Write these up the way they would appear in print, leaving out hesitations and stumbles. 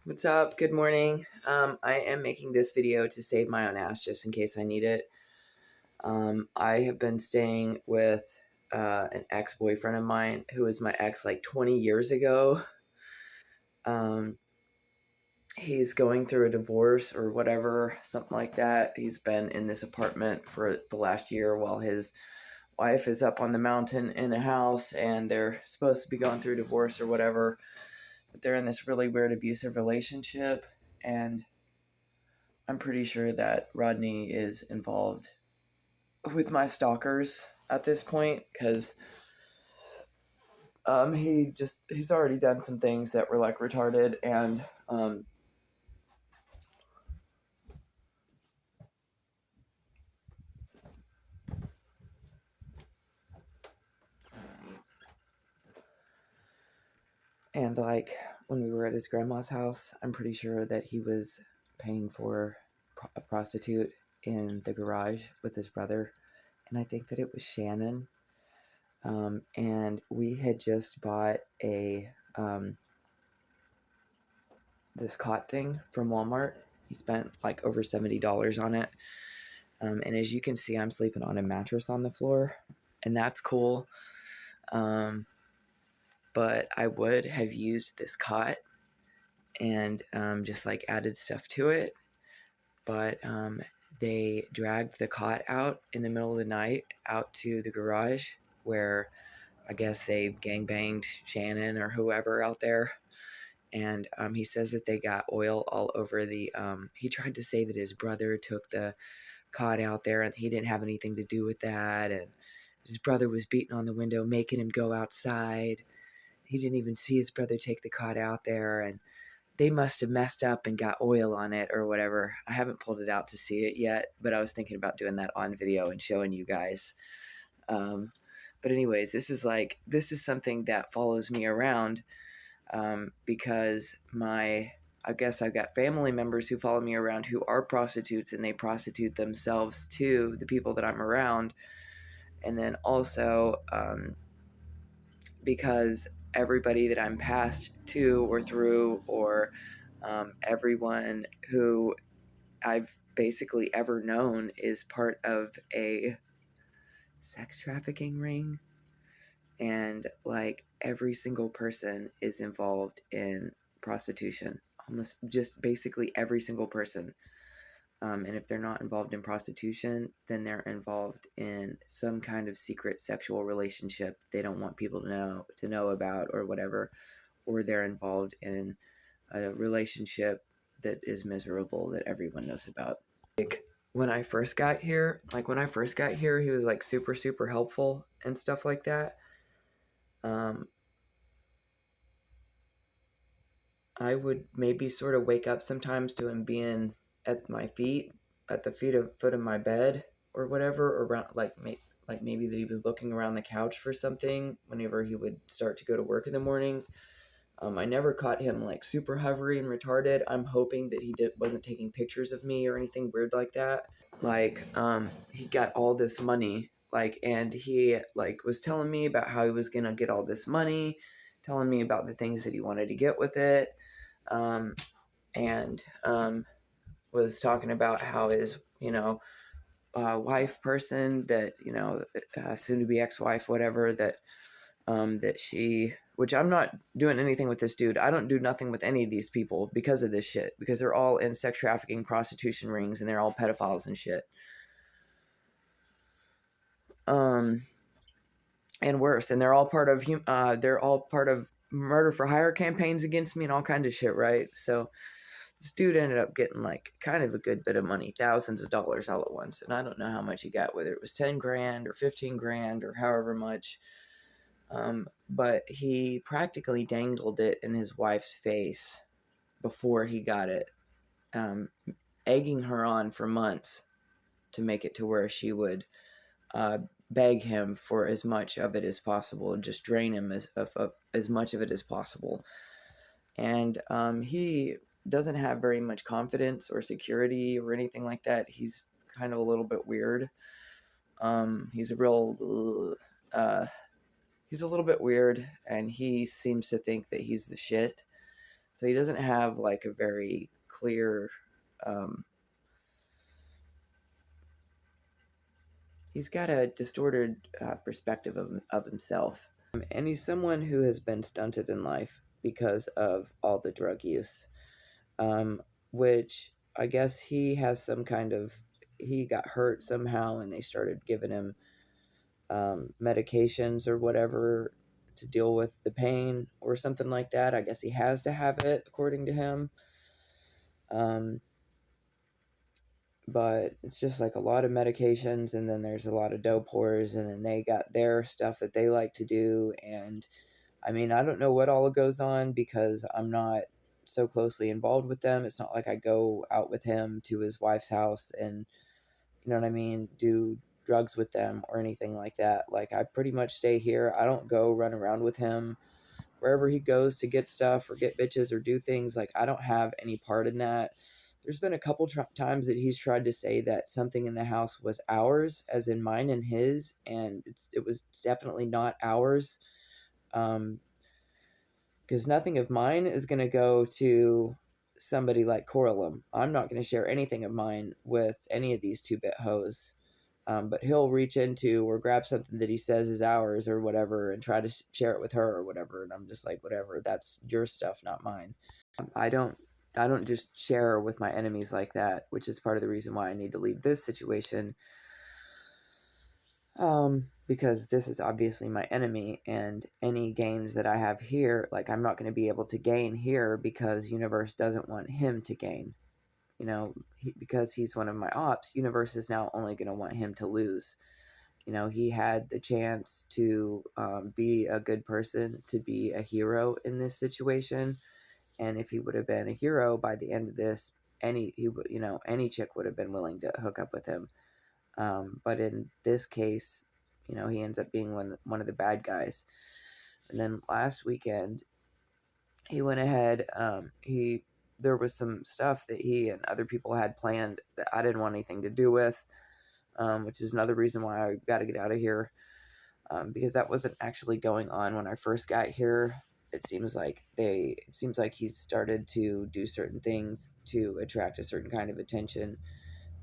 What's up? Good morning. I am making this video to save my own ass just in case I need it. I have been staying with an ex-boyfriend of mine who was my ex like 20 years ago. He's going through a divorce or whatever, something like that. He's been in this apartment for the last year while his wife is up on the mountain in a house, and they're supposed to be going through divorce or whatever. But they're in this really weird abusive relationship, and I'm pretty sure that Rodney is involved with my stalkers at this point because he's already done some things that were like retarded, and like when we were at his grandma's house, I'm pretty sure that he was paying for a prostitute in the garage with his brother, and I think that it was Shannon. And we had just bought this cot thing from Walmart. He spent like over $70 on it. And as you can see, I'm sleeping on a mattress on the floor, and that's cool. But I would have used this cot and just like added stuff to it. But they dragged the cot out in the middle of the night out to the garage where I guess they gangbanged Shannon or whoever out there. And he says that they got oil all over he tried to say that his brother took the cot out there and he didn't have anything to do with that. And his brother was beating on the window, making him go outside. He didn't even see his brother take the cot out there. And they must have messed up and got oil on it or whatever. I haven't pulled it out to see it yet, but I was thinking about doing that on video and showing you guys. But anyways, this is something that follows me around. Because I guess I've got family members who follow me around who are prostitutes, and they prostitute themselves to the people that I'm around. And then also because everybody that I'm passed to or through, or everyone who I've basically ever known is part of a sex trafficking ring. And like every single person is involved in prostitution, almost just basically every single person. And if they're not involved in prostitution, then they're involved in some kind of secret sexual relationship they don't want people to know about or whatever, or they're involved in a relationship that is miserable that everyone knows about. Like when I first got here, he was like super super helpful and stuff like that. I would maybe sort of wake up sometimes to him being at my feet, at the foot of my bed or whatever, around like maybe that he was looking around the couch for something whenever he would start to go to work in the morning. I never caught him like super hovery and retarded. I'm hoping that he wasn't taking pictures of me or anything weird like that. Like he got all this money, like, and he like was telling me about how he was gonna get all this money, telling me about the things that he wanted to get with it. And was talking about how his, wife person that, soon to be ex-wife, whatever, that she, which I'm not doing anything with this dude. I don't do nothing with any of these people because of this shit, because they're all in sex trafficking, prostitution rings, and they're all pedophiles and shit. And worse, and they're all part of murder for hire campaigns against me and all kinds of shit, right? So this dude ended up getting like kind of a good bit of money, thousands of dollars all at once. And I don't know how much he got, whether it was 10 grand or 15 grand or however much. But he practically dangled it in his wife's face before he got it, egging her on for months to make it to where she would beg him for as much of it as possible and just drain him as much of it as possible. And he doesn't have very much confidence or security or anything like that. He's kind of a little bit weird. He's a little bit weird, and he seems to think that he's the shit. So he doesn't have like a very clear, he's got a distorted perspective of himself. And he's someone who has been stunted in life because of all the drug use, which I guess he has some kind of, he got hurt somehow and they started giving him medications or whatever to deal with the pain or something like that. I guess he has to have it according to him. But it's just like a lot of medications, and then there's a lot of dope whores, and then they got their stuff that they like to do. And I mean, I don't know what all goes on because I'm not so closely involved with them. It's not like I go out with him to his wife's house and, you know what I mean, do drugs with them or anything like that. Like, I pretty much stay here. I don't go run around with him wherever he goes to get stuff or get bitches or do things. Like, I don't have any part in that. There's been a couple times that he's tried to say that something in the house was ours, as in mine and his, and it was definitely not ours. Because nothing of mine is going to go to somebody like Coralum. I'm not going to share anything of mine with any of these two-bit hoes. But he'll reach into or grab something that he says is ours or whatever and try to share it with her or whatever. And I'm just like, whatever, that's your stuff, not mine. I don't just share with my enemies like that, which is part of the reason why I need to leave this situation. Because this is obviously my enemy, and any gains that I have here, like, I'm not going to be able to gain here because Universe doesn't want him to gain. You know, because he's one of my ops, Universe is now only going to want him to lose. You know, he had the chance to be a good person, to be a hero in this situation. And if he would have been a hero by the end of this, any chick would have been willing to hook up with him. But in this case, you know, he ends up being one of the bad guys. And then last weekend, he went ahead. There was some stuff that he and other people had planned that I didn't want anything to do with, which is another reason why I got to get out of here, because that wasn't actually going on when I first got here. It seems like he's started to do certain things to attract a certain kind of attention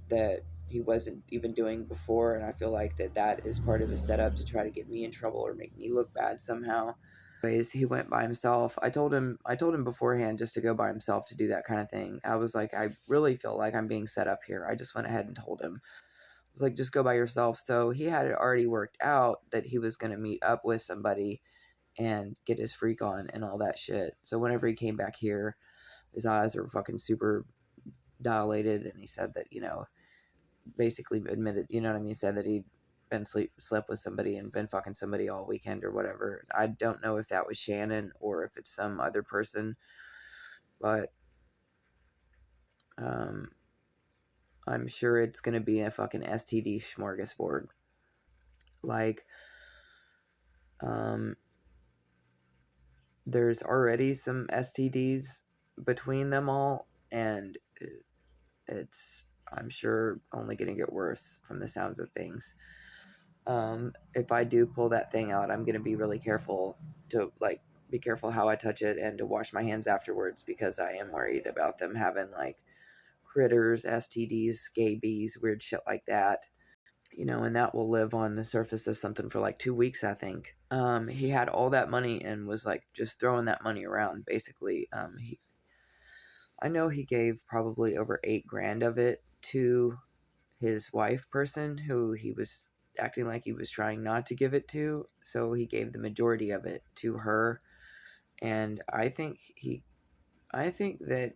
that he wasn't even doing before, and I feel like that is part of a setup to try to get me in trouble or make me look bad somehow. Anyways, he went by himself. I told him beforehand just to go by himself to do that kind of thing. I was like, I really feel like I'm being set up here. I just went ahead and told him. I was like, just go by yourself. So he had it already worked out that he was going to meet up with somebody and get his freak on and all that shit. So whenever he came back here, his eyes were fucking super dilated, and he said that, you know, basically admitted, you know what I mean, said that he'd been slept with somebody and been fucking somebody all weekend or whatever. I don't know if that was Shannon or if it's some other person, but I'm sure it's gonna be a fucking STD smorgasbord. Like, there's already some STDs between them all, and it's, I'm sure, only gonna get worse from the sounds of things. If I do pull that thing out, I'm gonna be really careful to, like, be careful how I touch it and to wash my hands afterwards, because I am worried about them having, like, critters, STDs, scabies, weird shit like that. You know, and that will live on the surface of something for like 2 weeks, I think. He had all that money and was like just throwing that money around, basically. I know he gave probably over $8,000 of it to his wife person who he was acting like he was trying not to give it to, so he gave the majority of it to her. And I think that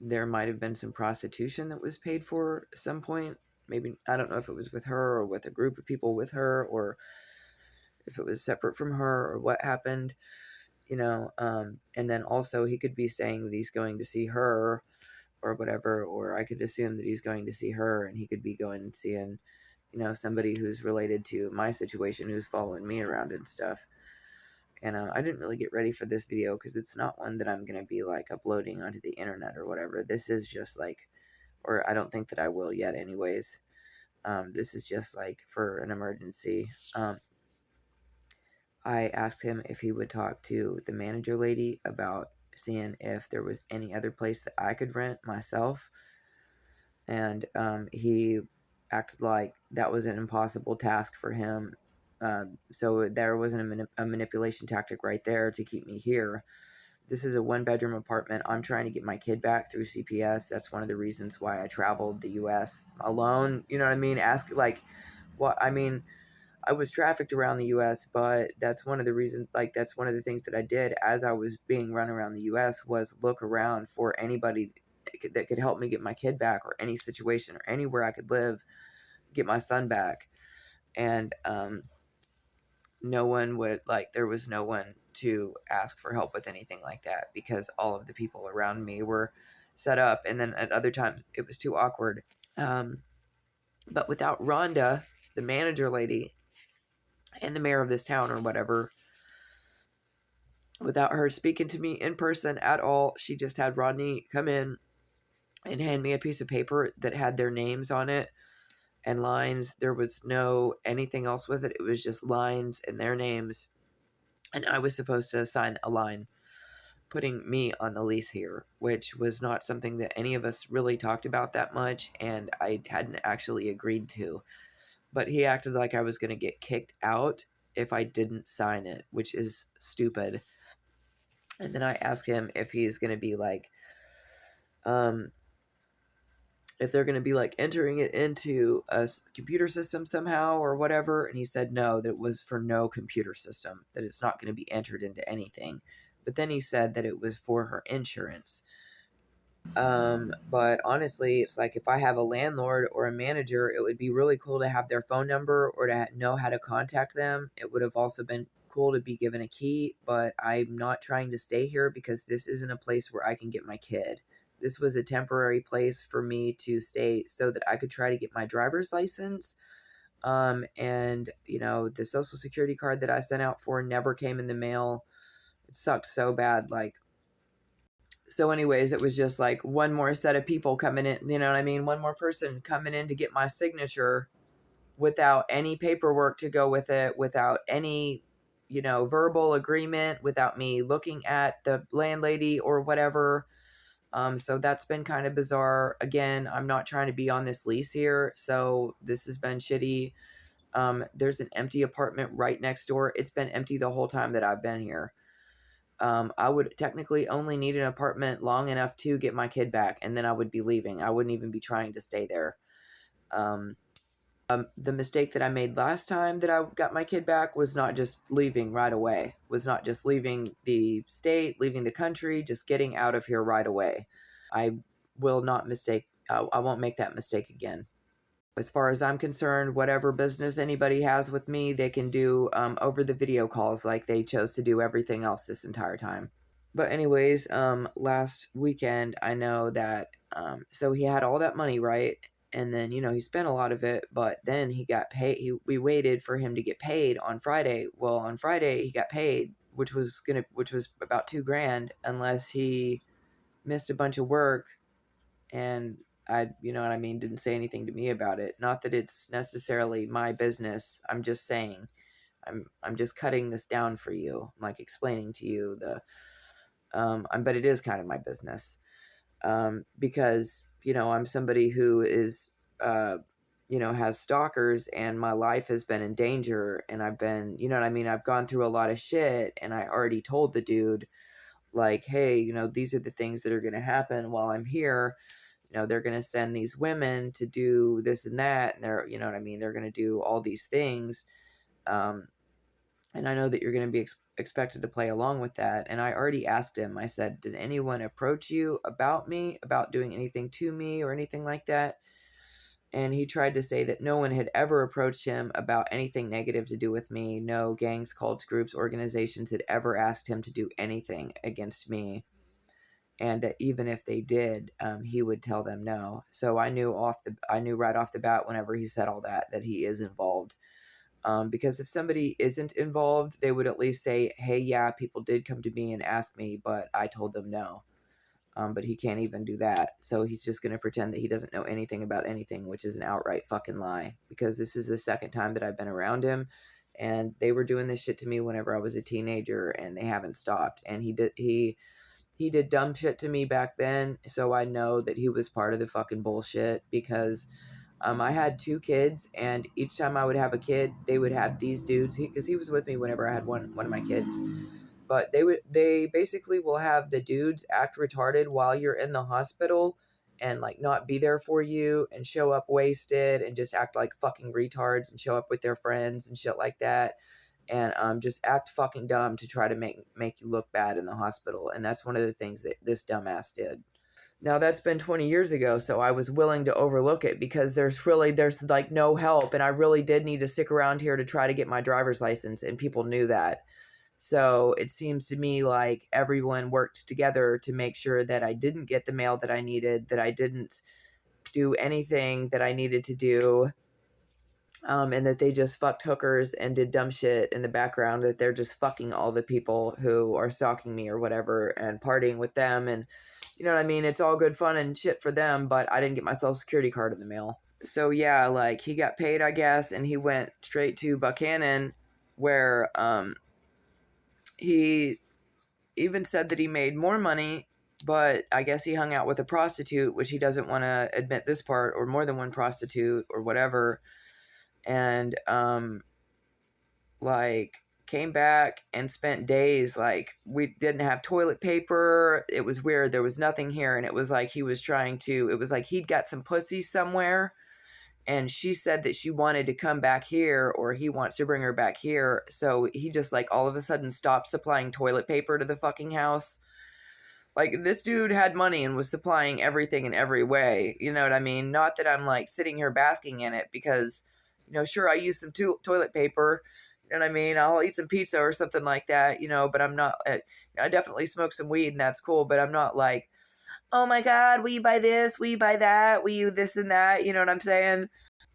there might have been some prostitution that was paid for at some point. Maybe, I don't know if it was with her or with a group of people with her, or if it was separate from her, or what happened, you know. And then also he could be saying that he's going to see her or whatever, or I could assume that he's going to see her, and he could be going and seeing, you know, somebody who's related to my situation, who's following me around and stuff. And I didn't really get ready for this video because it's not one that I'm going to be like uploading onto the internet or whatever. This is just like, or I don't think that I will yet anyways. This is just like for an emergency. I asked him if he would talk to the manager lady about seeing if there was any other place that I could rent myself. And he acted like that was an impossible task for him. So there wasn't a manipulation tactic right there to keep me here. This is a 1-bedroom apartment. I'm trying to get my kid back through CPS. That's one of the reasons why I traveled the U.S. alone. You know what I mean? Ask, like, what I mean. I was trafficked around the U.S., but that's one of the reasons. Like, that's one of the things that I did as I was being run around the U.S. was look around for anybody that could help me get my kid back, or any situation, or anywhere I could live, get my son back. And no one would, like, there was no one to ask for help with anything like that, because all of the people around me were set up, and then at other times it was too awkward. But without Rhonda, the manager lady, and the mayor of this town or whatever, without her speaking to me in person at all, she just had Rodney come in and hand me a piece of paper that had their names on it and lines. There was no anything else with it. It was just lines and their names. And I was supposed to sign a line putting me on the lease here, which was not something that any of us really talked about that much, and I hadn't actually agreed to. But he acted like I was going to get kicked out if I didn't sign it, which is stupid. And then I asked him if he's going to be like, if they're going to be like entering it into a computer system somehow or whatever. And he said no, that it was for no computer system, that it's not going to be entered into anything. But then he said that it was for her insurance. But honestly, it's like if I have a landlord or a manager, it would be really cool to have their phone number or to know how to contact them. It would have also been cool to be given a key, but I'm not trying to stay here because this isn't a place where I can get my kid. This was a temporary place for me to stay so that I could try to get my driver's license. And you know, the social security card that I sent out for never came in the mail. It sucked so bad. Like, so anyways, it was just like one more set of people coming in, you know what I mean? One more person coming in to get my signature without any paperwork to go with it, without any, you know, verbal agreement, without me looking at the landlady or whatever. So that's been kind of bizarre. Again, I'm not trying to be on this lease here, so this has been shitty. There's an empty apartment right next door. It's been empty the whole time that I've been here. I would technically only need an apartment long enough to get my kid back, and then I would be leaving. I wouldn't even be trying to stay there. The mistake that I made last time that I got my kid back was not just leaving right away, was not just leaving the state, leaving the country, just getting out of here right away. I will not mistake, I won't make that mistake again. As far as I'm concerned, whatever business anybody has with me, they can do over the video calls like they chose to do everything else this entire time. But anyways, last weekend, I know that, so he had all that money, right? And then, you know, he spent a lot of it, but then he got paid. We waited for him to get paid on Friday. Well, on Friday he got paid, which was about $2,000, unless he missed a bunch of work. And you know what I mean, didn't say anything to me about it. Not that it's necessarily my business. I'm just saying, I'm just cutting this down for you, I'm like explaining to you but it is kind of my business, because, you know, I'm somebody who is, you know, has stalkers, and my life has been in danger, and I've been, you know what I mean, I've gone through a lot of shit, and I already told the dude, like, hey, you know, these are the things that are going to happen while I'm here. You know, they're going to send these women to do this and that, and they're, you know what I mean, they're going to do all these things. And I know that you're going to be expected to play along with that. And I already asked him, I said, did anyone approach you about me, about doing anything to me or anything like that? And he tried to say that no one had ever approached him about anything negative to do with me. No gangs, cults, groups, organizations had ever asked him to do anything against me. And that even if they did, he would tell them no. So I knew right off the bat, whenever he said all that he is involved. Because if somebody isn't involved, they would at least say, hey, yeah, people did come to me and ask me, but I told them no. But he can't even do that. So he's just going to pretend that he doesn't know anything about anything, which is an outright fucking lie. Because this is the second time that I've been around him. and they were doing this shit to me whenever I was a teenager, and they haven't stopped. And he did dumb shit to me back then, so I know that he was part of the fucking bullshit, because I had 2 kids, and each time I would have a kid, they would have these dudes, because he was with me whenever I had one of my kids. But they basically will have the dudes act retarded while you're in the hospital, and like not be there for you, and show up wasted, and just act like fucking retards, and show up with their friends and shit like that, and just act fucking dumb to try to make you look bad in the hospital. And that's one of the things that this dumbass did. Now that's been 20 years ago, so I was willing to overlook it, because there's like no help, and I really did need to stick around here to try to get my driver's license, and people knew that. So it seems to me like everyone worked together to make sure that I didn't get the mail that I needed, that I didn't do anything that I needed to do, and that they just fucked hookers and did dumb shit in the background, that they're just fucking all the people who are stalking me or whatever, and partying with them. And you know what I mean? It's all good fun and shit for them, but I didn't get my social security card in the mail. So yeah, like he got paid, I guess, and he went straight to Buchanan, where he even said that he made more money, but I guess he hung out with a prostitute, which he doesn't want to admit this part, or more than one prostitute or whatever. And like came back and spent days, like we didn't have toilet paper. It was weird. There was nothing here, and it was like he was trying to, it was like he'd got some pussy somewhere, and she said that she wanted to come back here, or he wants to bring her back here. So he just like all of a sudden stopped supplying toilet paper to the fucking house. Like this dude had money and was supplying everything in every way. You know what I mean? Not that I'm like sitting here basking in it, because, you know, sure, I use some toilet paper. You know what I mean? I'll eat some pizza or something like that, you know, but I'm not, I definitely smoke some weed, and that's cool, but I'm not like, oh my God, will you buy this? Will you buy that? Will you this and that? You know what I'm saying?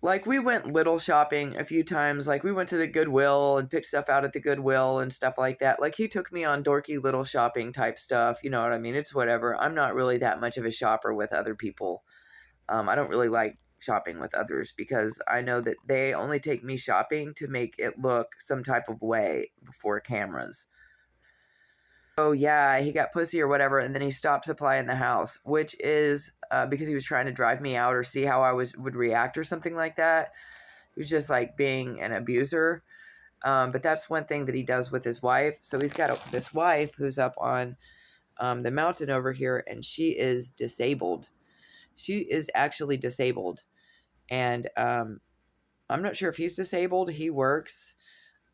Like we went little shopping a few times. Like we went to the Goodwill and picked stuff out at the Goodwill and stuff like that. Like he took me on dorky little shopping type stuff. You know what I mean? It's whatever. I'm not really that much of a shopper with other people. I don't really like shopping with others, because I know that they only take me shopping to make it look some type of way before cameras. Oh yeah, he got pussy or whatever, and then he stopped supplying the house, which is because he was trying to drive me out, or see how I would react or something like that. He was just like being an abuser. But that's one thing that he does with his wife. So he's got this wife who's up on the mountain over here, and she is disabled. She is actually disabled, and I'm not sure if he's disabled. He works.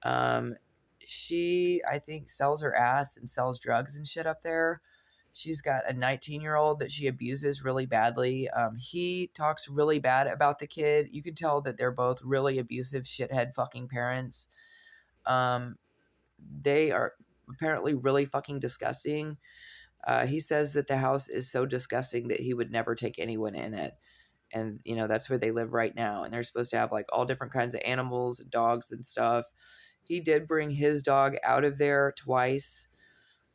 Um, she, I think, sells her ass and sells drugs and shit up there. She's got a 19-year-old that she abuses really badly. He talks really bad about the kid. You can tell that they're both really abusive, shithead fucking parents. They are apparently really fucking disgusting. He says that the house is so disgusting that he would never take anyone in it. And, you know, that's where they live right now. And they're supposed to have like all different kinds of animals, dogs and stuff. He did bring his dog out of there twice.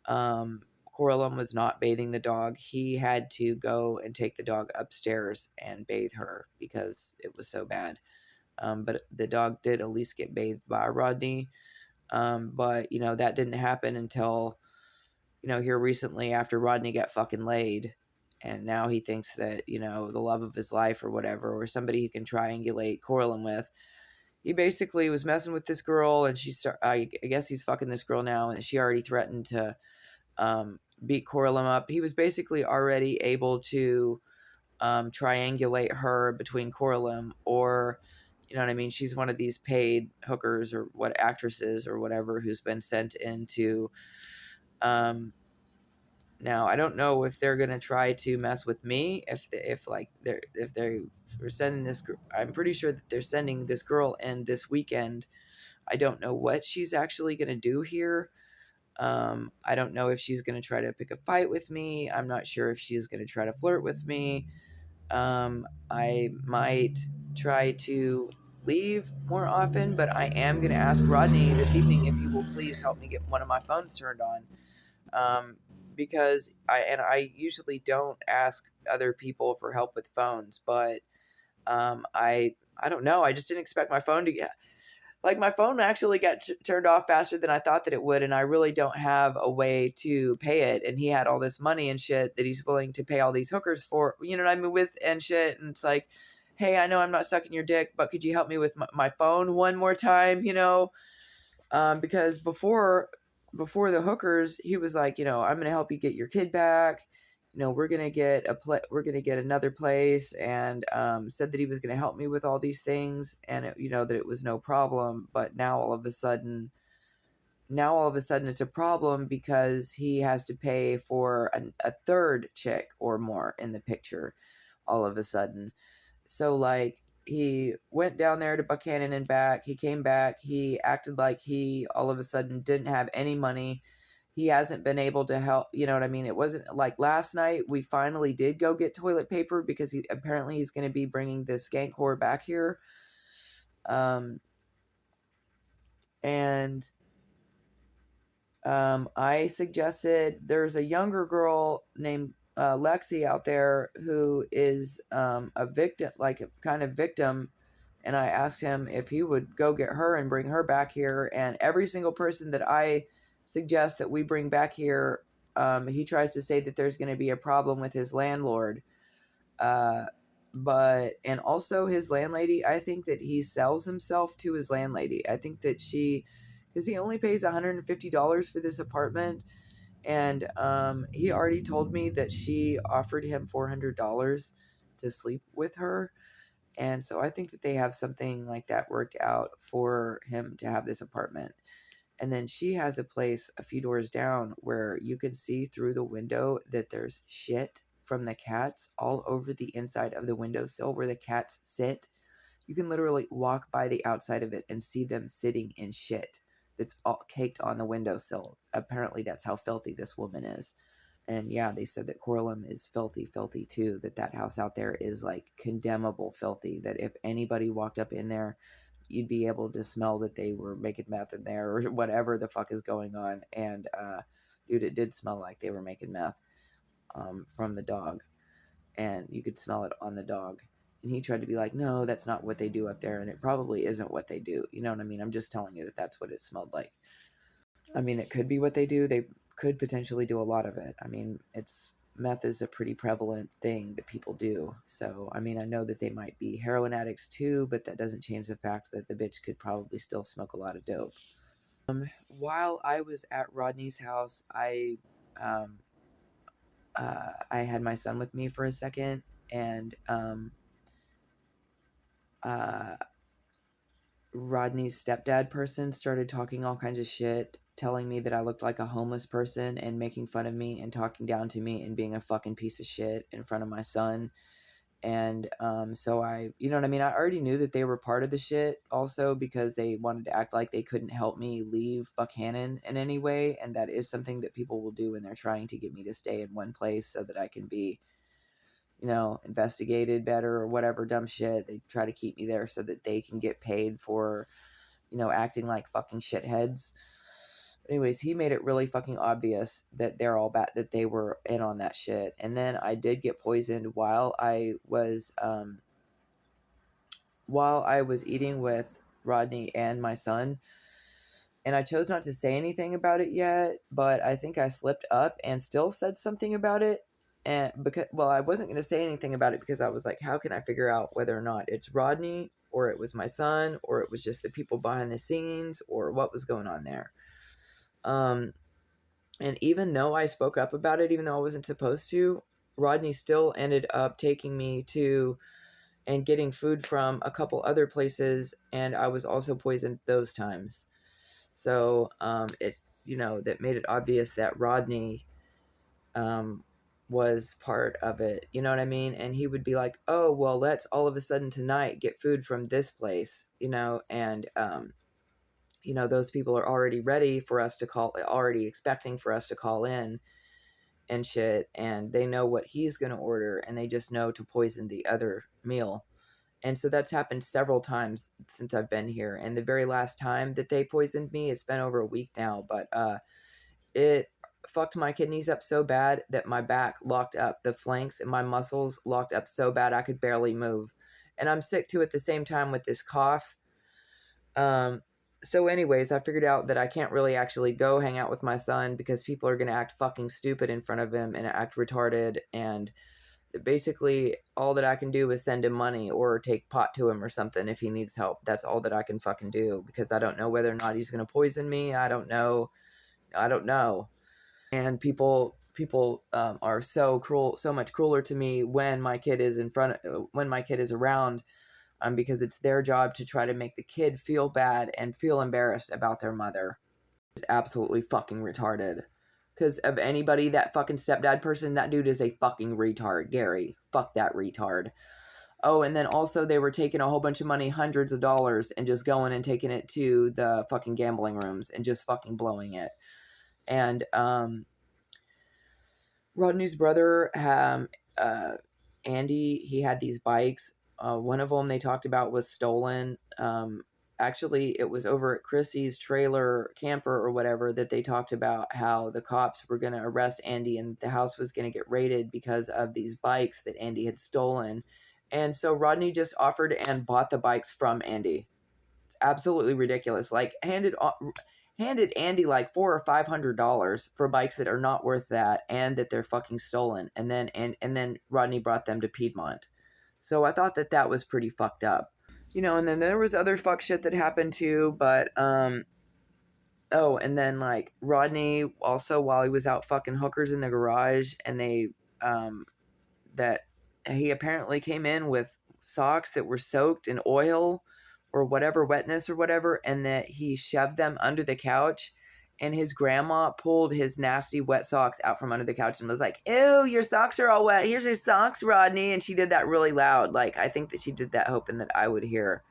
Coraline was not bathing the dog. He had to go and take the dog upstairs and bathe her because it was so bad. But the dog did at least get bathed by Rodney. But, you know, that didn't happen until, you know, here recently, after Rodney got fucking laid. And now he thinks that, you know, the love of his life or whatever, or somebody he can triangulate Coraline with. He basically was messing with this girl, and I guess he's fucking this girl now, and she already threatened to beat Coraline up. He was basically already able to triangulate her between Coraline, or, you know what I mean, she's one of these paid hookers or what, actresses or whatever, who's been sent into now I don't know if they're gonna try to mess with me, if they're sending this. I'm pretty sure that they're sending this girl in this weekend. I don't know what she's actually gonna do here. I don't know if she's gonna try to pick a fight with me. I'm not sure if she's gonna try to flirt with me. I might try to leave more often, but I am gonna ask Rodney this evening if he will please help me get one of my phones turned on. Because I usually don't ask other people for help with phones, but I don't know. I just didn't expect my phone to get, like my phone actually got turned off faster than I thought that it would, and I really don't have a way to pay it. And he had all this money and shit that he's willing to pay all these hookers for, you know what I mean, with and shit. And it's like, hey, I know I'm not sucking your dick, but could you help me with my phone one more time, you know? Because before the hookers, he was like, you know, I'm gonna help you get your kid back. You know, we're gonna get we're gonna get another place, and said that he was gonna help me with all these things, and it, you know, that it was no problem. But now all of a sudden, it's a problem because he has to pay for a third chick or more in the picture. All of a sudden, so like he went down there to Buchanan and back. He came back. He acted like he all of a sudden didn't have any money. He hasn't been able to help. You know what I mean? It wasn't like last night. We finally did go get toilet paper because he's going to be bringing this skank whore back here. And I suggested there's a younger girl named Lexi out there who is a victim, like a kind of victim. And I asked him if he would go get her and bring her back here. And every single person that I suggest that we bring back here, he tries to say that there's going to be a problem with his landlord. And also his landlady, I think that he sells himself to his landlady. I think that because he only pays $150 for this apartment. And he already told me that she offered him $400 to sleep with her. And so I think that they have something like that worked out for him to have this apartment. And then she has a place a few doors down where you can see through the window that there's shit from the cats all over the inside of the windowsill where the cats sit. You can literally walk by the outside of it and see them sitting in shit that's all caked on the windowsill. Apparently that's how filthy this woman is. And yeah, they said that Corlem is filthy too, that house out there is like condemnable filthy, that if anybody walked up in there, you'd be able to smell that they were making meth in there or whatever the fuck is going on. And dude, it did smell like they were making meth from the dog, and you could smell it on the dog. And he tried to be like, no, that's not what they do up there, and it probably isn't what they do. You know what I mean? I'm just telling you that that's what it smelled like. I mean, it could be what they do. They could potentially do a lot of it. I mean, meth is a pretty prevalent thing that people do. So, I mean, I know that they might be heroin addicts too, but that doesn't change the fact that the bitch could probably still smoke a lot of dope. While I was at Rodney's house, I had my son with me for a second, and Rodney's stepdad person started talking all kinds of shit, telling me that I looked like a homeless person and making fun of me and talking down to me and being a fucking piece of shit in front of my son. And so you know what I mean? I already knew that they were part of the shit also because they wanted to act like they couldn't help me leave Buchanan in any way. And that is something that people will do when they're trying to get me to stay in one place so that I can be, you know, investigated better or whatever dumb shit. They try to keep me there so that they can get paid for, you know, acting like fucking shitheads. Anyways, he made it really fucking obvious that they're all bad, that they were in on that shit. And then I did get poisoned while I was eating with Rodney and my son. And I chose not to say anything about it yet, but I think I slipped up and still said something about it. And I wasn't going to say anything about it because I was like, how can I figure out whether or not it's Rodney or it was my son or it was just the people behind the scenes or what was going on there. And even though I spoke up about it, even though I wasn't supposed to, Rodney still ended up taking me to and getting food from a couple other places, and I was also poisoned those times. So it, you know, that made it obvious that Rodney was part of it. You know what I mean? And he would be like, oh, well, let's all of a sudden tonight get food from this place, you know, and you know, those people are already ready for us to call, already expecting for us to call in and shit. And they know what he's going to order and they just know to poison the other meal. And so that's happened several times since I've been here. And the very last time that they poisoned me, it's been over a week now, but it fucked my kidneys up so bad that my back locked up, the flanks and my muscles locked up so bad I could barely move. And I'm sick too at the same time with this cough. So anyways, I figured out that I can't really actually go hang out with my son because people are going to act fucking stupid in front of him and act retarded. And basically all that I can do is send him money or take pot to him or something if he needs help. That's all that I can fucking do, because I don't know whether or not he's going to poison me. I don't know. And people are so cruel, so much crueler to me when my kid is when my kid is around, because it's their job to try to make the kid feel bad and feel embarrassed about their mother. It's absolutely fucking retarded. Because of anybody, that fucking stepdad person, that dude is a fucking retard. Gary, fuck that retard. Oh, and then also they were taking a whole bunch of money, hundreds of dollars, and just going and taking it to the fucking gambling rooms and just fucking blowing it. And Rodney's brother, Andy, he had these bikes. One of them they talked about was stolen. Actually, it was over at Chrissy's trailer camper or whatever that they talked about how the cops were going to arrest Andy and the house was going to get raided because of these bikes that Andy had stolen. And so Rodney just offered and bought the bikes from Andy. It's absolutely ridiculous. Like, handed Andy like $400 or $500 for bikes that are not worth that and that they're fucking stolen. And then Rodney brought them to Piedmont. So I thought that was pretty fucked up. And then there was other fuck shit that happened too, but, and then, like, Rodney also, while he was out fucking hookers in the garage, and that he apparently came in with socks that were soaked in oil or whatever, wetness or whatever, and that he shoved them under the couch, and his grandma pulled his nasty wet socks out from under the couch and was like, "Ew, your socks are all wet. Here's your socks, Rodney." And she did that really loud. Like, I think that she did that hoping that I would hear.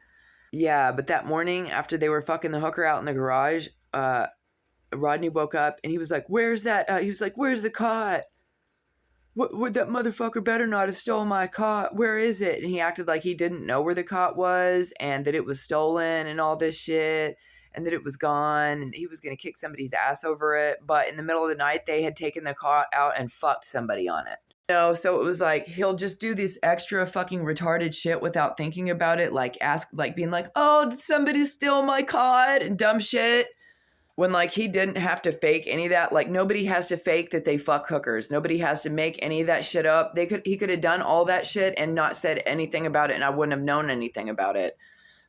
Yeah, but that morning after they were fucking the hooker out in the garage, Rodney woke up and he was like, "Where's that?" He was like, "Where's the cot? What that motherfucker better not have stolen my cot. Where is it?" And he acted like he didn't know where the cot was and that it was stolen and all this shit, and that it was gone, and he was going to kick somebody's ass over it. But in the middle of the night, they had taken the cot out and fucked somebody on it. So it was like, he'll just do this extra fucking retarded shit without thinking about it. Like, being like, "Oh, did somebody steal my cot?" and dumb shit. When, like, he didn't have to fake any of that. Like, nobody has to fake that they fuck hookers. Nobody has to make any of that shit up. He could have done all that shit and not said anything about it, and I wouldn't have known anything about it.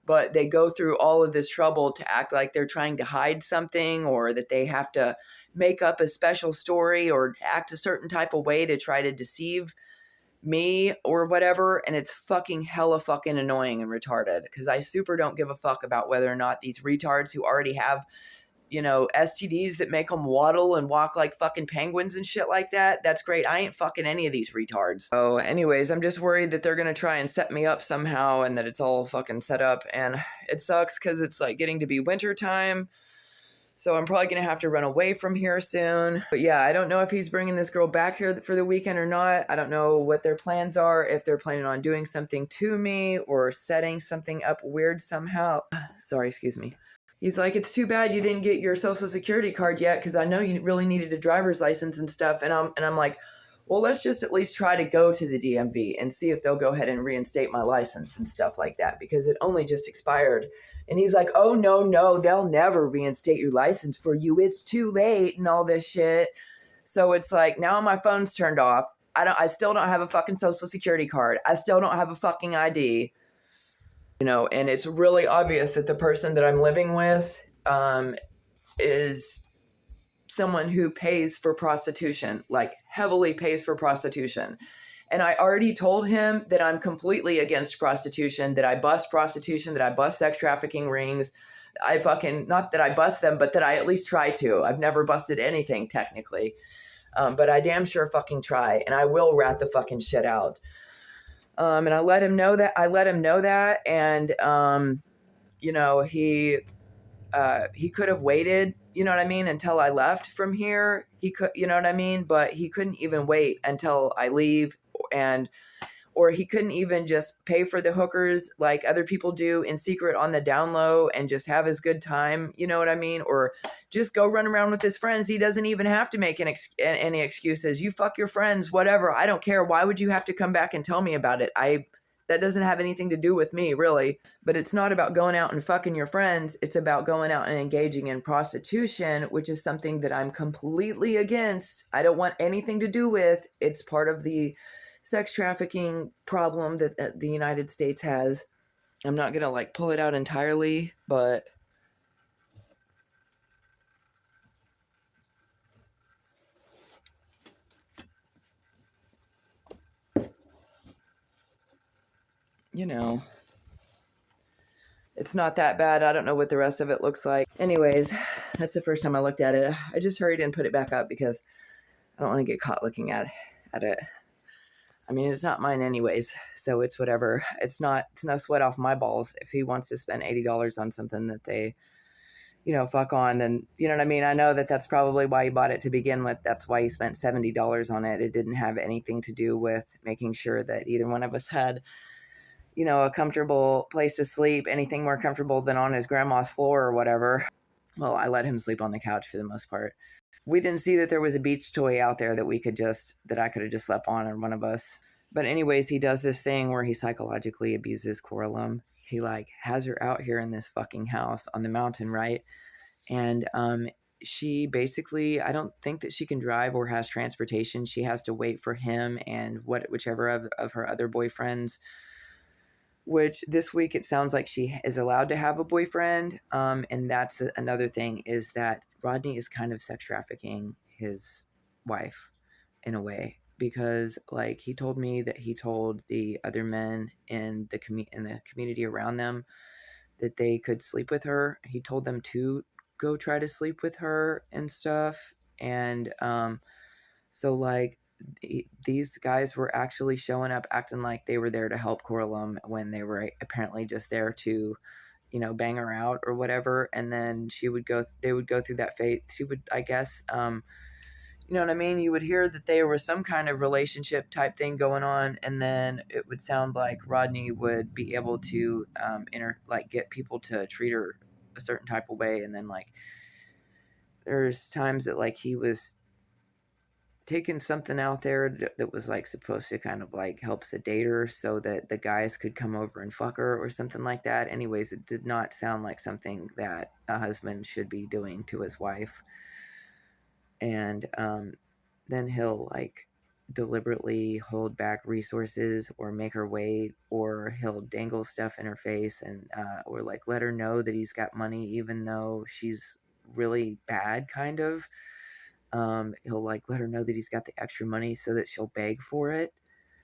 But they go through all of this trouble to act like they're trying to hide something, or that they have to make up a special story or act a certain type of way to try to deceive me or whatever. And it's fucking hella fucking annoying and retarded, because I super don't give a fuck about whether or not these retards who already have, STDs that make them waddle and walk like fucking penguins and shit like that. That's great. I ain't fucking any of these retards. So anyways, I'm just worried that they're going to try and set me up somehow and that it's all fucking set up. And it sucks because it's like getting to be winter time. So I'm probably going to have to run away from here soon. But yeah, I don't know if he's bringing this girl back here for the weekend or not. I don't know what their plans are, if they're planning on doing something to me or setting something up weird somehow. Sorry, excuse me. He's like, "It's too bad you didn't get your social security card yet, because I know you really needed a driver's license and stuff." And I'm like, "Well, let's just at least try to go to the DMV and see if they'll go ahead and reinstate my license and stuff like that, because it only just expired." And he's like, "Oh, no, they'll never reinstate your license for you. It's too late," and all this shit. So it's like, now my phone's turned off. I still don't have a fucking social security card. I still don't have a fucking ID. And it's really obvious that the person that I'm living with is someone who pays for prostitution, like heavily pays for prostitution. And I already told him that I'm completely against prostitution, that I bust prostitution, that I bust sex trafficking rings. Not that I bust them, but that I at least try to. I've never busted anything technically. But I damn sure fucking try, and I will rat the fucking shit out. And I let him know that. And, he could have waited, until I left from here. He could, but he couldn't even wait until I leave, or he couldn't even just pay for the hookers like other people do in secret on the down low and just have his good time, or just go run around with his friends. He doesn't even have to make any excuses. You fuck your friends, whatever. I don't care. Why would you have to come back and tell me about it? That doesn't have anything to do with me, really. But it's not about going out and fucking your friends. It's about going out and engaging in prostitution, which is something that I'm completely against. I don't want anything to do with. It's part of the sex trafficking problem that the United States has. I'm not going to like pull it out entirely, but you know, it's not that bad. I don't know what the rest of it looks like. Anyways, that's the first time I looked at it. I just hurried and put it back up because I don't want to get caught looking at it. I mean, it's not mine anyways, so it's whatever. It's no sweat off my balls. If he wants to spend $80 on something that they, fuck on, then, you know what I mean? I know that that's probably why he bought it to begin with. That's why he spent $70 on it. It didn't have anything to do with making sure that either one of us had, a comfortable place to sleep, anything more comfortable than on his grandma's floor or whatever. Well, I let him sleep on the couch for the most part. We didn't see that there was a beach toy out there that I could have just slept on, or one of us. But anyways, he does this thing where he psychologically abuses Coraline. He like has her out here in this fucking house on the mountain, right? And she basically, I don't think that she can drive or has transportation. She has to wait for him and whichever of her other boyfriends, which this week it sounds like she is allowed to have a boyfriend. And that's another thing, is that Rodney is kind of sex trafficking his wife in a way, because like he told me that he told the other men in the community around them that they could sleep with her. He told them to go try to sleep with her and stuff. And so like these guys were actually showing up acting like they were there to help Coraline when they were apparently just there to, bang her out or whatever. And then they would go through that phase. She would, I guess, you know what I mean? You would hear that there was some kind of relationship type thing going on, and then it would sound like Rodney would be able to get people to treat her a certain type of way. And then like there's times that like he was taking something out there that was like supposed to kind of like help sedate her so that the guys could come over and fuck her or something like that. Anyways, it did not sound like something that a husband should be doing to his wife. And then he'll like deliberately hold back resources or make her wait, or he'll dangle stuff in her face and or like let her know that he's got money even though she's really bad, kind of. He'll like let her know that he's got the extra money so that she'll beg for it.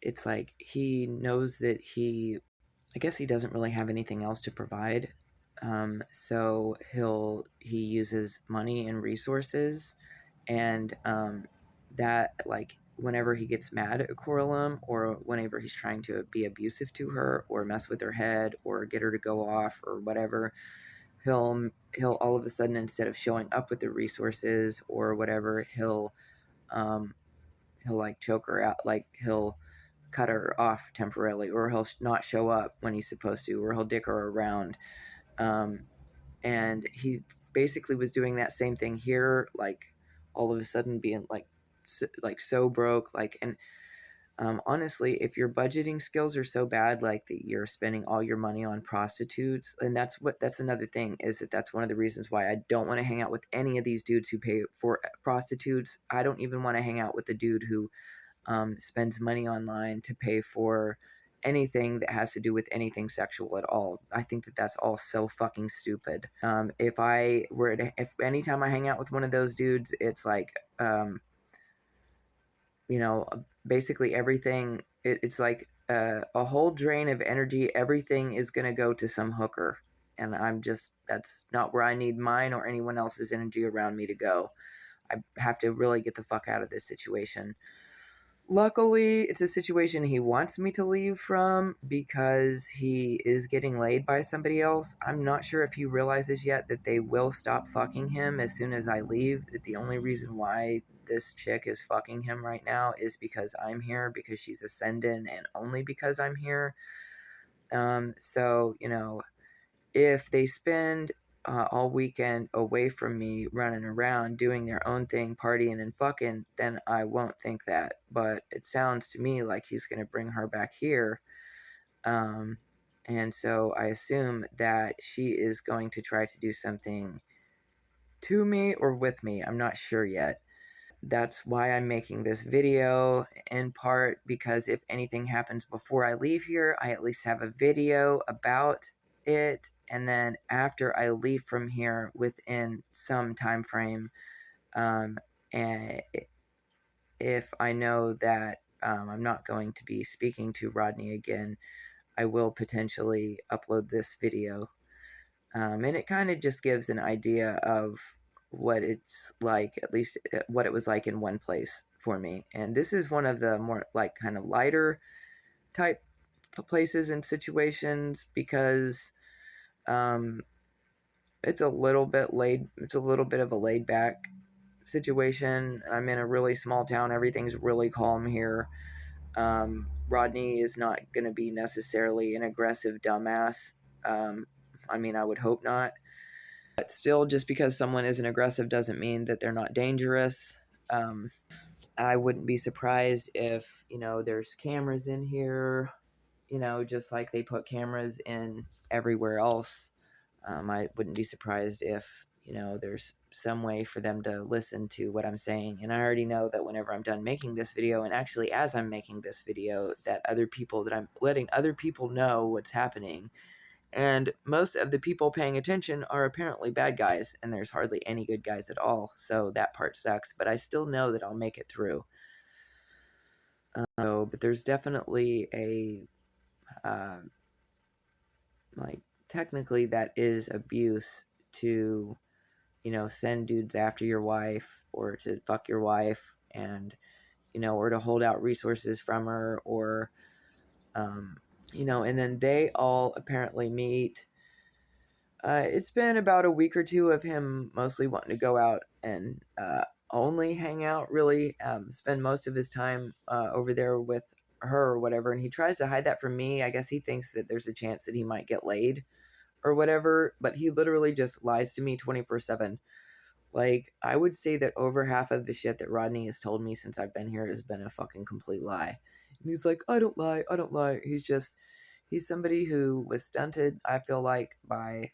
It's like he knows that I guess he doesn't really have anything else to provide. So he uses money and resources, and that like whenever he gets mad at Coraline, or whenever he's trying to be abusive to her or mess with her head or get her to go off or whatever, he'll all of a sudden, instead of showing up with the resources or whatever, he'll like choke her out, like he'll cut her off temporarily, or he'll not show up when he's supposed to, or he'll dick her around. And he basically was doing that same thing here, like all of a sudden being like so broke, like. And honestly, if your budgeting skills are so bad, like that you're spending all your money on prostitutes, and that's another thing, is that's one of the reasons why I don't want to hang out with any of these dudes who pay for prostitutes. I don't even want to hang out with the dude who spends money online to pay for anything that has to do with anything sexual at all. I think that that's all so fucking stupid. If anytime I hang out with one of those dudes, it's like, basically everything, it's like a whole drain of energy. Everything is going to go to some hooker. And that's not where I need mine or anyone else's energy around me to go. I have to really get the fuck out of this situation. Luckily, it's a situation he wants me to leave from because he is getting laid by somebody else. I'm not sure if he realizes yet that they will stop fucking him as soon as I leave. That the only reason why this chick is fucking him right now is because I'm here, because she's ascendant, and only because I'm here. So, if they spend all weekend away from me running around doing their own thing, partying and fucking, then I won't think that. But it sounds to me like he's going to bring her back here. And so I assume that she is going to try to do something to me or with me. I'm not sure yet. That's why I'm making this video, in part because if anything happens before I leave here, I at least have a video about it. And then after I leave from here within some time frame, and if I know that I'm not going to be speaking to Rodney again, I will potentially upload this video. And it kind of just gives an idea of what it's like, at least what it was like in one place for me. And this is one of the more like kind of lighter type places and situations because um, it's a little bit of a laid back situation. I'm in a really small town. Everything's really calm here. Rodney is not going to be necessarily an aggressive dumbass. I mean, I would hope not. But still, just because someone isn't aggressive doesn't mean that they're not dangerous. I wouldn't be surprised if, there's cameras in here, just like they put cameras in everywhere else. I wouldn't be surprised if, there's some way for them to listen to what I'm saying. And I already know that whenever I'm done making this video, and actually as I'm making this video, that I'm letting other people know what's happening. And most of the people paying attention are apparently bad guys, and there's hardly any good guys at all. So that part sucks, but I still know that I'll make it through. But there's definitely like, technically that is abuse to, send dudes after your wife or to fuck your wife and, or to hold out resources from her or, and then they all apparently meet. It's been about a week or two of him mostly wanting to go out and only hang out, really, spend most of his time over there with her or whatever. And he tries to hide that from me. I guess he thinks that there's a chance that he might get laid or whatever, but he literally just lies to me 24/7. Like, I would say that over half of the shit that Rodney has told me since I've been here has been a fucking complete lie. And he's like, I don't lie. He's somebody who was stunted, I feel like, by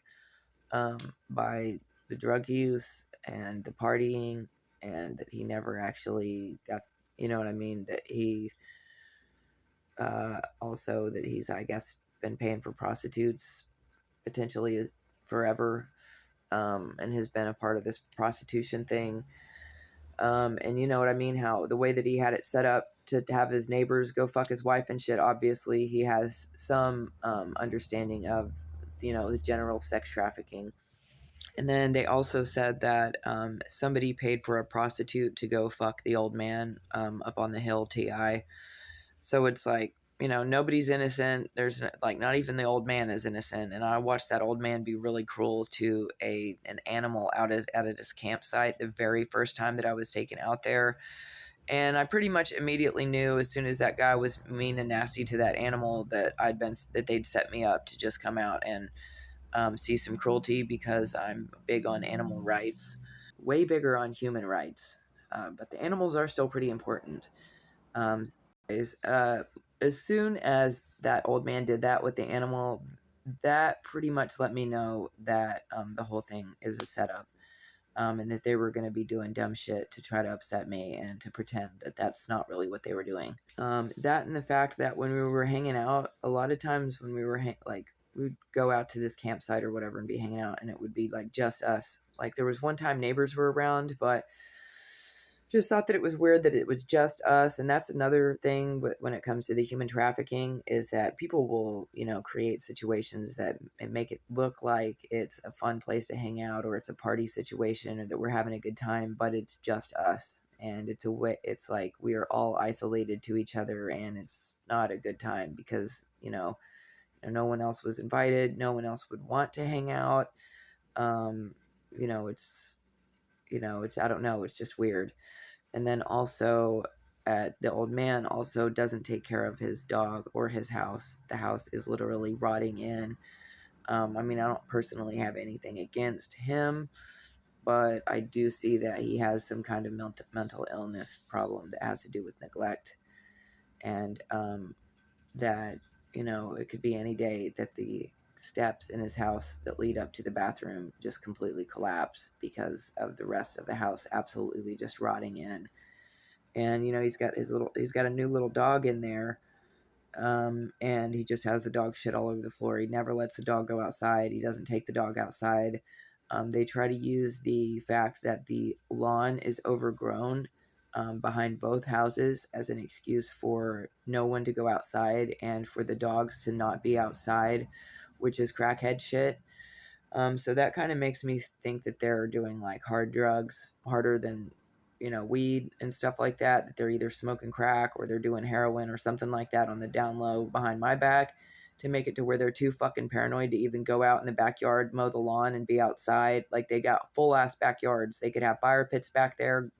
the drug use and the partying, and that he never actually got, you know what I mean, that he also that he's, I guess, been paying for prostitutes potentially forever, and has been a part of this prostitution thing. And you know what I mean, how the way that he had it set up to have his neighbors go fuck his wife and shit, obviously he has some understanding of, the general sex trafficking. And then they also said that somebody paid for a prostitute to go fuck the old man up on the hill, TI. So it's like, nobody's innocent. There's like, not even the old man is innocent. And I watched that old man be really cruel to an animal out at this campsite the very first time that I was taken out there. And I pretty much immediately knew as soon as that guy was mean and nasty to that animal that they'd set me up to just come out and see some cruelty, because I'm big on animal rights, way bigger on human rights. But the animals are still pretty important. Um, as soon as that old man did that with the animal, that pretty much let me know that the whole thing is a setup. And that they were going to be doing dumb shit to try to upset me and to pretend that that's not really what they were doing. That and the fact that when we were hanging out, a lot of times when we were we'd go out to this campsite or whatever and be hanging out, and it would be like just us. Like, there was one time neighbors were around, but just thought that it was weird that it was just us. And that's another thing when it comes to the human trafficking, is that people will, create situations that make it look like it's a fun place to hang out, or it's a party situation, or that we're having a good time, but it's just us. And it's like we are all isolated to each other, and it's not a good time because, no one else was invited. No one else would want to hang out. It's, I don't know. It's just weird. And then also, the old man also doesn't take care of his dog or his house. The house is literally rotting in. I mean, I don't personally have anything against him, but I do see that he has some kind of mental illness problem that has to do with neglect. And that it could be any day that the steps in his house that lead up to the bathroom just completely collapse because of the rest of the house absolutely just rotting in. And he's got a new little dog in there, and he just has the dog shit all over the floor. He never lets the dog go outside. He doesn't take the dog outside. They try to use the fact that the lawn is overgrown behind both houses as an excuse for no one to go outside and for the dogs to not be outside, which is crackhead shit. So that kind of makes me think that they're doing like hard drugs, harder than, weed and stuff like that, that they're either smoking crack or they're doing heroin or something like that on the down low behind my back to make it to where they're too fucking paranoid to even go out in the backyard, mow the lawn, and be outside. Like, they got full ass backyards. They could have fire pits back there,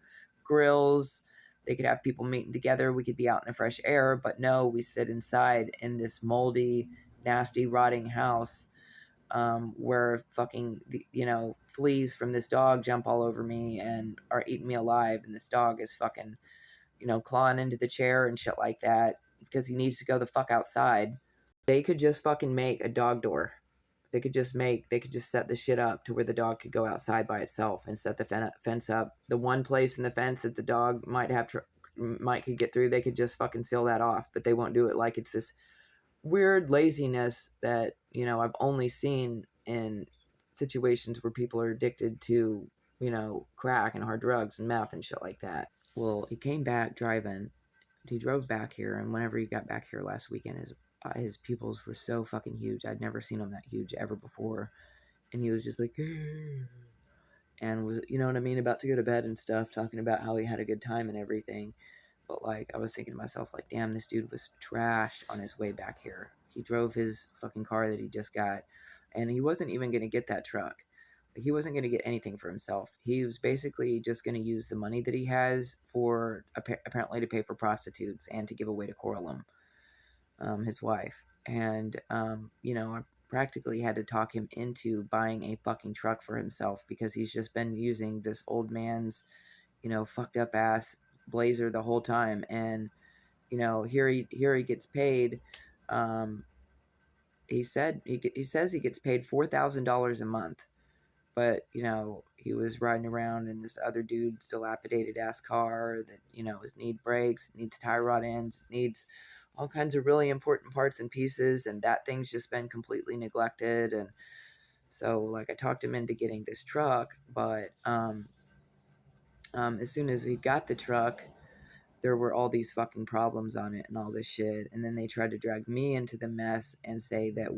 grills. They could have people meeting together. We could be out in the fresh air, but no, we sit inside in this moldy, nasty, rotting house, where fucking fleas from this dog jump all over me and are eating me alive, and this dog is fucking clawing into the chair and shit like that because he needs to go the fuck outside. They could just fucking make a dog door. They could just set the shit up to where the dog could go outside by itself and set the fence up. The one place in the fence that the dog might could get through, they could just fucking seal that off, but they won't do it. Like, it's this weird laziness that I've only seen in situations where people are addicted to crack and hard drugs and meth and shit like that. Well, he came back driving. He drove back here, and whenever he got back here last weekend, his pupils were so fucking huge. I'd never seen them that huge ever before, and he was just like and was, what I mean, about to go to bed and stuff, talking about how he had a good time and everything. But, like, I was thinking to myself, like, damn, this dude was trashed on his way back here. He drove his fucking car that he just got, and he wasn't even going to get that truck. Like, he wasn't going to get anything for himself. He was basically just going to use the money that he has for, apparently, to pay for prostitutes and to give away to Coralum, his wife. And, I practically had to talk him into buying a fucking truck for himself because he's just been using this old man's, fucked up ass Blazer the whole time. And here he gets paid. He says he gets paid $4,000 a month, but he was riding around in this other dude's dilapidated ass car that need brakes, needs tie rod ends, needs all kinds of really important parts and pieces, and that thing's just been completely neglected. And so, like, I talked him into getting this truck, but as soon as we got the truck, there were all these fucking problems on it and all this shit. And then they tried to drag me into the mess and say that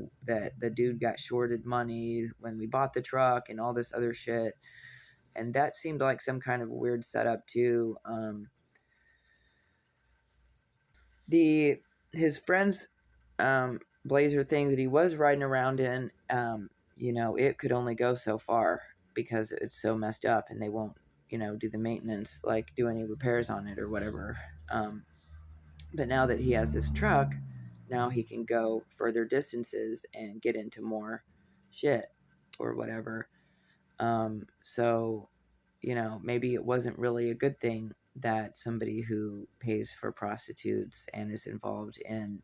the dude got shorted money when we bought the truck and all this other shit. And that seemed like some kind of weird setup too. His friend's Blazer thing that he was riding around in, it could only go so far because it's so messed up, and they won't do the maintenance, like do any repairs on it or whatever. But now that he has this truck, now he can go further distances and get into more shit or whatever. So, maybe it wasn't really a good thing that somebody who pays for prostitutes and is involved in,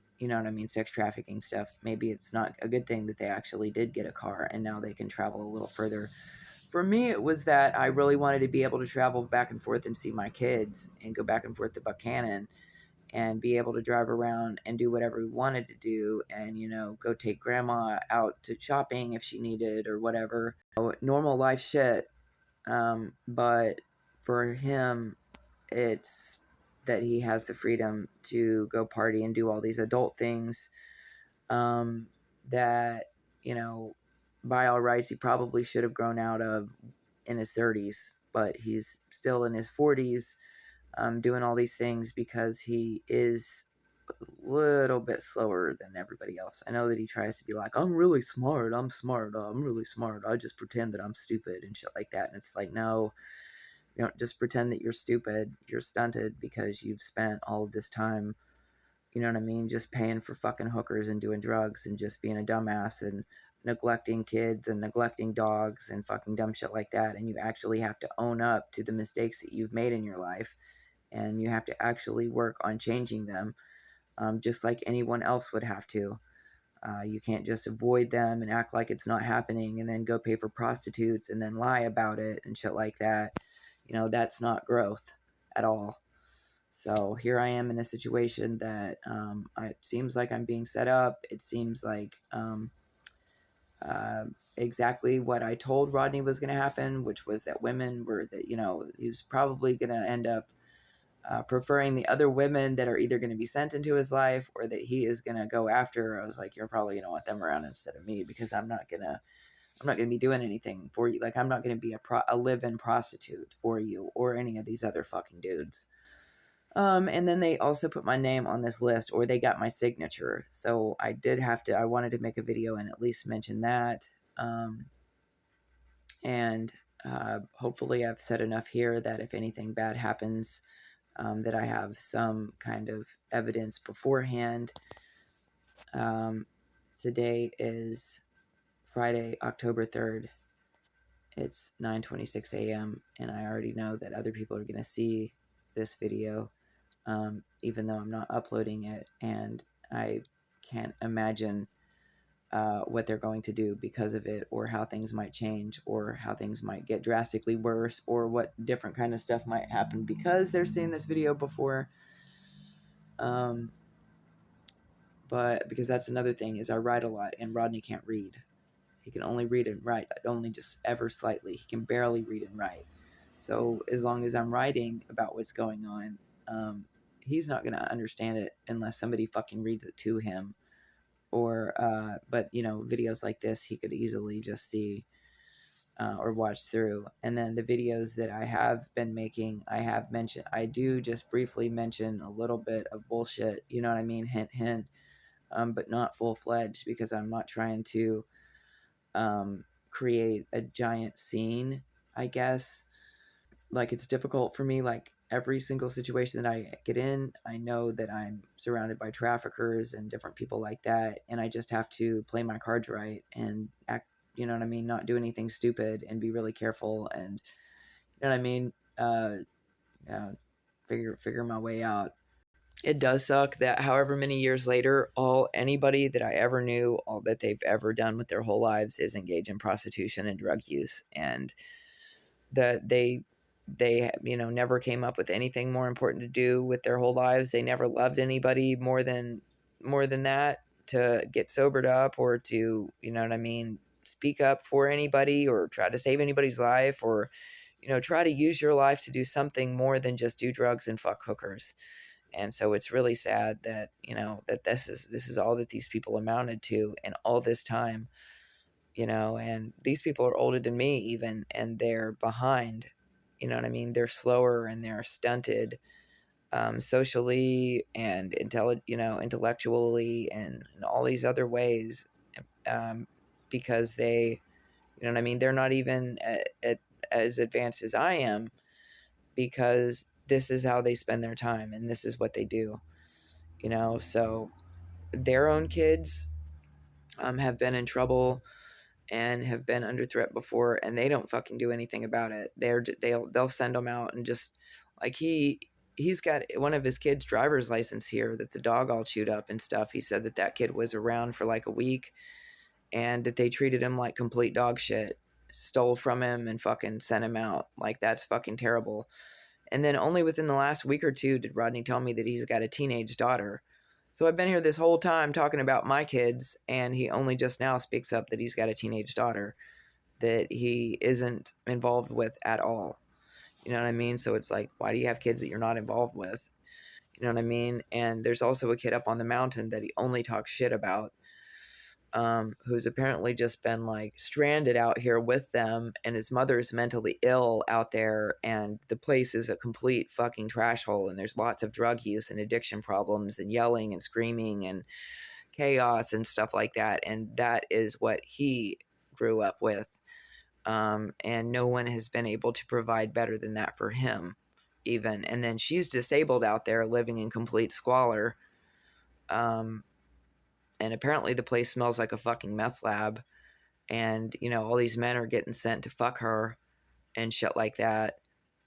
sex trafficking stuff, maybe it's not a good thing that they actually did get a car and now they can travel a little further. For me, it was that I really wanted to be able to travel back and forth and see my kids and go back and forth to Buchanan and be able to drive around and do whatever we wanted to do, and go take grandma out to shopping if she needed or whatever, normal life shit. But for him, it's that he has the freedom to go party and do all these adult things, that by all rights he probably should have grown out of in his 30s, but he's still in his 40s, doing all these things because he is a little bit slower than everybody else. I know that he tries to be like, I'm really smart, I'm smart, I'm really smart, I just pretend that I'm stupid and shit like that. And it's like, no, you don't just pretend that you're stupid. You're stunted because you've spent all of this time, just paying for fucking hookers and doing drugs and just being a dumbass and neglecting kids and neglecting dogs and fucking dumb shit like that. And you actually have to own up to the mistakes that you've made in your life, and you have to actually work on changing them. just like anyone else would have to. You can't just avoid them and act like it's not happening and then go pay for prostitutes and then lie about it and shit like that. That's not growth at all. So here I am in a situation that it seems like I'm being set up. It seems like exactly what I told Rodney was going to happen, which was that women were that, he was probably going to end up preferring the other women that are either going to be sent into his life or that he is going to go after. I was like, you're probably going to want them around instead of me, because I'm not going to be doing anything for you. Like, I'm not going to be a live-in prostitute for you or any of these other fucking dudes. And then they also put my name on this list, or they got my signature. So I wanted to make a video and at least mention that. And hopefully I've said enough here that if anything bad happens, that I have some kind of evidence beforehand. Today is Friday, October 3rd. It's 9:26 a.m. and I already know that other people are going to see this video, even though I'm not uploading it, and I can't imagine what they're going to do because of it, or how things might change, or how things might get drastically worse, or what different kind of stuff might happen because they're seeing this video before. But because that's another thing, is I write a lot, and Rodney can't read. He can only read and write, only just ever slightly. He can barely read and write. So as long as I'm writing about what's going on, he's not going to understand it unless somebody fucking reads it to him. But videos like this, he could easily just see or watch through. And then the videos that I have been making, I do just briefly mention a little bit of bullshit, you know what I mean? Hint, hint. But not full-fledged, because I'm not trying to create a giant scene, I guess. Like, it's difficult for me. Like, every single situation that I get in, I know that I'm surrounded by traffickers and different people like that, and I just have to play my cards right and act, you know what I mean, not do anything stupid and be really careful, and you know what I mean, figure my way out. It does suck that however many years later, anybody that I ever knew, all that they've ever done with their whole lives is engage in prostitution and drug use, and that they never came up with anything more important to do with their whole lives. They never loved anybody more than that, to get sobered up, or to, you know what I mean, speak up for anybody, or try to save anybody's life, or try to use your life to do something more than just do drugs and fuck hookers. And so it's really sad that, that this is all that these people amounted to in all this time, and these people are older than me even, and they're behind, you know what I mean? They're slower and they're stunted, socially and intellectually and in all these other ways, because they, you know what I mean? They're not even as advanced as I am, because this is how they spend their time and this is what they do, so their own kids have been in trouble and have been under threat before, and they don't fucking do anything about it. They'll send them out, and just like he's got one of his kids' driver's license here, that the dog all chewed up and stuff. He said that kid was around for like a week, and that they treated him like complete dog shit, stole from him and fucking sent him out. Like, that's fucking terrible. And then only within the last week or two did Rodney tell me that he's got a teenage daughter. So I've been here this whole time talking about my kids, and he only just now speaks up that he's got a teenage daughter that he isn't involved with at all. You know what I mean? So it's like, why do you have kids that you're not involved with? You know what I mean? And there's also a kid up on the mountain that he only talks shit about, who's apparently just been like stranded out here with them, and his mother's mentally ill out there, and the place is a complete fucking trash hole, and there's lots of drug use and addiction problems and yelling and screaming and chaos and stuff like that, and that is what he grew up with, and no one has been able to provide better than that for him even. And then she's disabled out there living in complete squalor, and apparently the place smells like a fucking meth lab, and all these men are getting sent to fuck her and shit like that,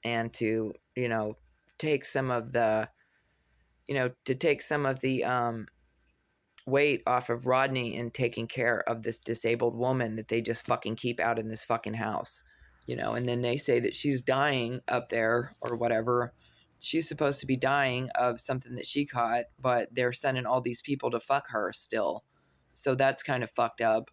and to take some of the to take some of the weight off of Rodney and taking care of this disabled woman that they just fucking keep out in this fucking house. And then they say that she's dying up there or whatever. She's supposed to be dying of something that she caught, but they're sending all these people to fuck her still. So that's kind of fucked up.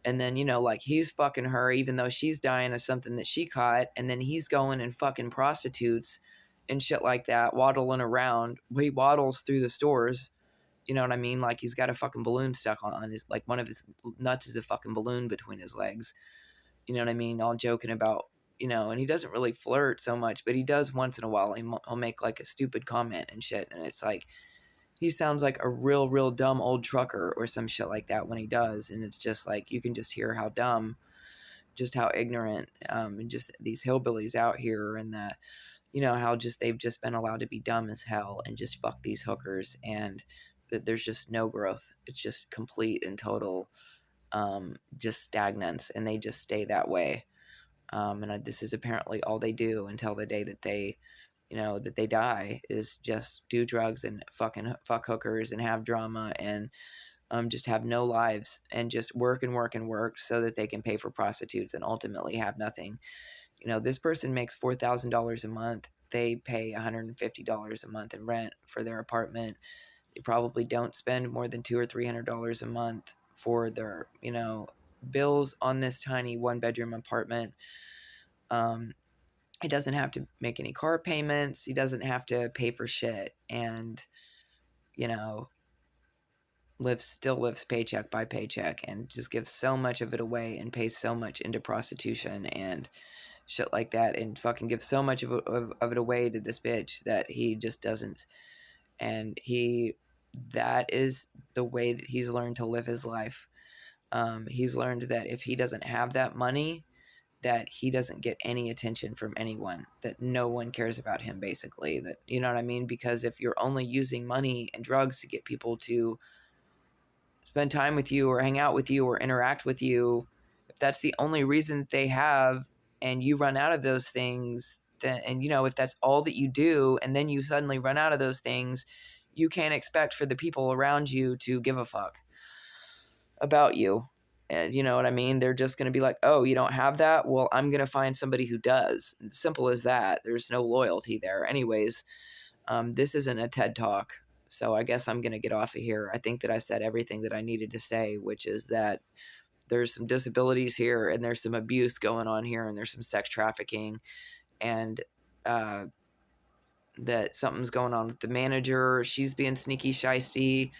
And then, like he's fucking her even though she's dying of something that she caught. And then he's going and fucking prostitutes and shit like that, waddling around. He waddles through the stores. You know what I mean? Like he's got a fucking balloon stuck on his, like one of his nuts is a fucking balloon between his legs. You know what I mean? All joking about, and he doesn't really flirt so much, but he does once in a while. He'll make like a stupid comment and shit. And it's like, he sounds like a real, real dumb old trucker or some shit like that when he does. And it's just like, you can just hear how dumb, just how ignorant, and just these hillbillies out here and the, how just they've just been allowed to be dumb as hell and just fuck these hookers, and that there's just no growth. It's just complete and total, just stagnance, and they just stay that way. And this is apparently all they do until the day that they, that they die, is just do drugs and fucking fuck hookers and have drama and just have no lives and just work and work and work so that they can pay for prostitutes and ultimately have nothing. This person makes $4,000 a month. They pay $150 a month in rent for their apartment. They probably don't spend more than $200 or $300 a month for their, bills on this tiny 1-bedroom apartment. He doesn't have to make any car payments. He doesn't have to pay for shit. And, still lives paycheck by paycheck and just gives so much of it away and pays so much into prostitution and shit like that, and fucking gives so much of it away to this bitch that he just doesn't. And that is the way that he's learned to live his life. He's learned that if he doesn't have that money, that he doesn't get any attention from anyone, that no one cares about him, basically. That, you know what I mean? Because if you're only using money and drugs to get people to spend time with you or hang out with you or interact with you, if that's the only reason that they have, and you run out of those things, then, and if that's all that you do, and then you suddenly run out of those things, you can't expect for the people around you to give a fuck about you. And you know what I mean? They're just going to be like, oh, you don't have that? Well, I'm going to find somebody who does. Simple as that. There's no loyalty there. Anyways, this isn't a TED Talk, so I guess I'm going to get off of here. I think that I said everything that I needed to say, which is that there's some disabilities here, and there's some abuse going on here, and there's some sex trafficking, and that something's going on with the manager. She's being sneaky shysty.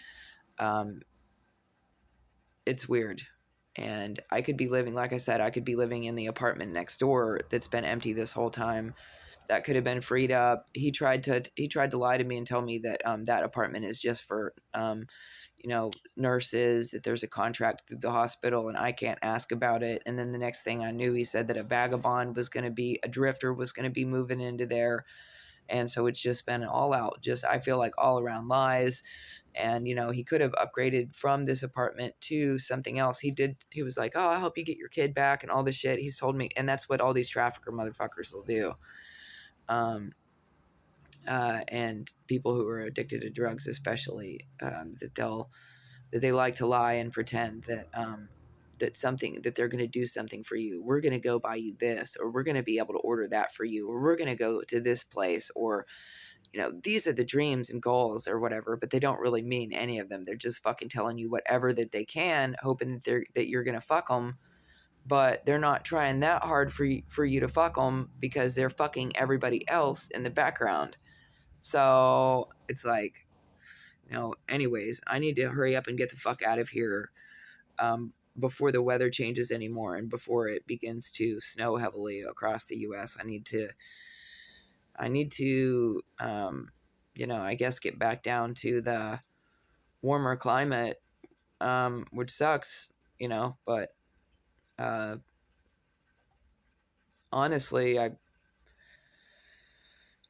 It's weird. And I could be living, like I said, I could be living in the apartment next door that's been empty this whole time. That could have been freed up. He tried to lie to me and tell me that that apartment is just for nurses, that there's a contract through the hospital and I can't ask about it. And then the next thing I knew, he said that a vagabond was going to be, a drifter was going to be moving into there. And so it's just been all out, just, I feel like all around lies. And, he could have upgraded from this apartment to something else. He was like, oh, I'll help you get your kid back and all this shit. He's told me, and that's what all these trafficker motherfuckers will do. And people who are addicted to drugs, especially, that they like to lie and pretend that, that they're going to do something for you. We're going to go buy you this, or we're going to be able to order that for you, or we're going to go to this place, or, these are the dreams and goals or whatever, but they don't really mean any of them. They're just fucking telling you whatever that they can, hoping that you're going to fuck them. But they're not trying that hard for you to fuck them, because they're fucking everybody else in the background. So it's like, anyways, I need to hurry up and get the fuck out of here before the weather changes anymore and before it begins to snow heavily across the U.S. I need to I guess get back down to the warmer climate, which sucks, but honestly,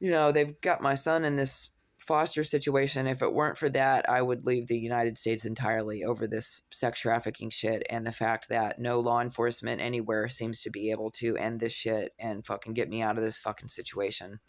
they've got my son in this foster situation. If it weren't for that, I would leave the United States entirely over this sex trafficking shit, and the fact that no law enforcement anywhere seems to be able to end this shit and fucking get me out of this fucking situation.